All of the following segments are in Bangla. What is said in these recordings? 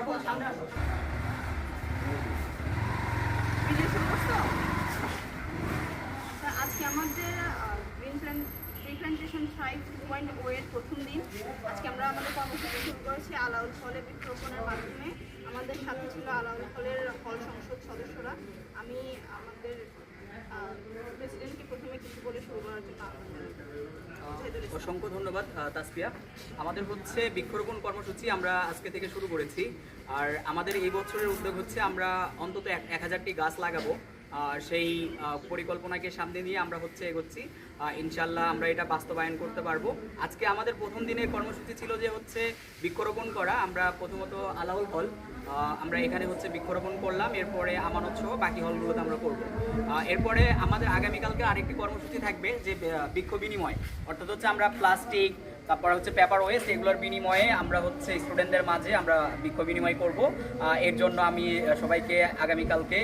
আজকে আমাদের রিপ্রেজেন্টেশন 5.0 এর প্রথম দিন। আজকে আমরা আমাদের কর্মসূচি শুরু করেছি আলাউল ফলে বৃক্ষরোপণের মাধ্যমে। আমাদের সাথে ছিল আলাউল ফলের ফল সংসদ সদস্যরা। আমি আমাদের প্রেসিডেন্টকে প্রথমে কিছু বলে শুরু করার জন্য অসংখ্য ধন্যবাদ তাসফিয়া। আমাদের হচ্ছে বৃক্ষরোপণ কর্মসূচি আমরা আজকে থেকে শুরু করেছি। আর আমাদের এই বছরের উদ্যোগ হচ্ছে আমরা অন্তত 1000টি গাছ লাগাবো। সেই পরিকল্পনাকে সামনে নিয়ে আমরা হচ্ছে এগোচ্ছি। ইনশাল্লাহ আমরা এটা বাস্তবায়ন করতে পারবো। আজকে আমাদের প্রথম দিনের কর্মসূচি ছিল যে হচ্ছে বৃক্ষরোপণ করা। আমরা প্রথমত আলাউল হল আমরা এখানে হচ্ছে বৃক্ষরোপণ করলাম, এরপরে আমানত সহ বাকি হলগুলোতে আমরা করব। এরপরে আমাদের আগামীকালকে আরেকটি কর্মসূচি থাকবে যে বৃক্ষ বিনিময়, অর্থাৎ হচ্ছে আমরা প্লাস্টিক তারপর হচ্ছে পেপার ওয়েস্ট এগুলোর বিনিময়ে আমরা হচ্ছে স্টুডেন্টদের মাঝে আমরা বৃক্ষ বিনিময় করব। এর জন্য আমি সবাইকে আগামীকালকে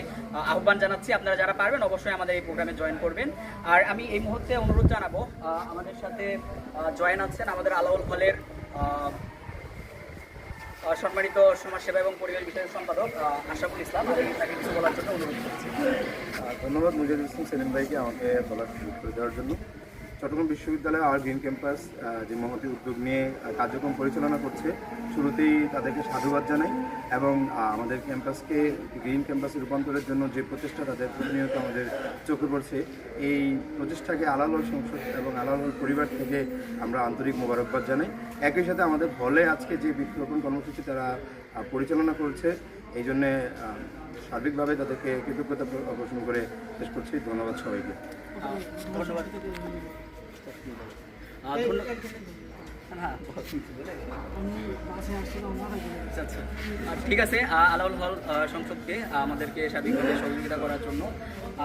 আহ্বান জানাচ্ছি, আপনারা যারা পারবেন অবশ্যই আমাদের এই প্রোগ্রামে জয়েন করবেন। আর আমি এই মুহূর্তে অনুরোধ জানাবো, আমাদের সাথে জয়েন আছেন আমাদের আলাউল হলের সম্মানিত সমাজসেবা এবং পরিবেশ বিষয়ক সম্পাদক আশরাফুল ইসলাম। তাকে কিছু বলার জন্য অনুরোধ করছি। ধন্যবাদ মুজাহিদুল ইসলাম সেলিম ভাইকে আমাকে বলার সুযোগ করে দেওয়ার জন্য। চট্টগ্রাম বিশ্ববিদ্যালয় আর গ্রিন ক্যাম্পাস যে মহতী উদ্যোগ নিয়ে কার্যক্রম পরিচালনা করছে, শুরুতেই তাদেরকে সাধুবাদ জানাই এবং আমাদের ক্যাম্পাসকে গ্রিন ক্যাম্পাসে রূপান্তরের জন্য যে প্রচেষ্টা তাদের প্রতিনিয়ত আমাদের চোখে পড়ছে, এই প্রচেষ্টাকে আলাউল হল সংসদ এবং আলাউল হল পরিবার থেকে আমরা আন্তরিক মোবারকবাদ জানাই। একই সাথে আমাদের হলে আজকে যে বৃক্ষরোপণ কর্মসূচি তারা পরিচালনা করছে, এই জন্যে সার্বিকভাবে তাদেরকে কৃতজ্ঞতা প্রদর্শন করে শেষ করছি। ধন্যবাদ সবাইকে। ধন্যবাদ। ঠিক আছে, আলাউল হল সংসদকে আমাদেরকে সার্বিকভাবে সহযোগিতা করার জন্য।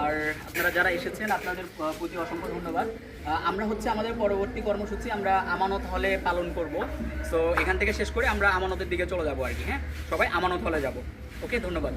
আর আপনারা যারা এসেছেন আপনাদের প্রতি অসংখ্য ধন্যবাদ। আমরা হচ্ছে আমাদের পরবর্তী কর্মসূচি আমরা আমানত হলে পালন করব। সো এখান থেকে শেষ করে আমরা আমানতের দিকে চলে যাবো আর কি। হ্যাঁ, সবাই আমানত হলে যাব। ওকে, ধন্যবাদ।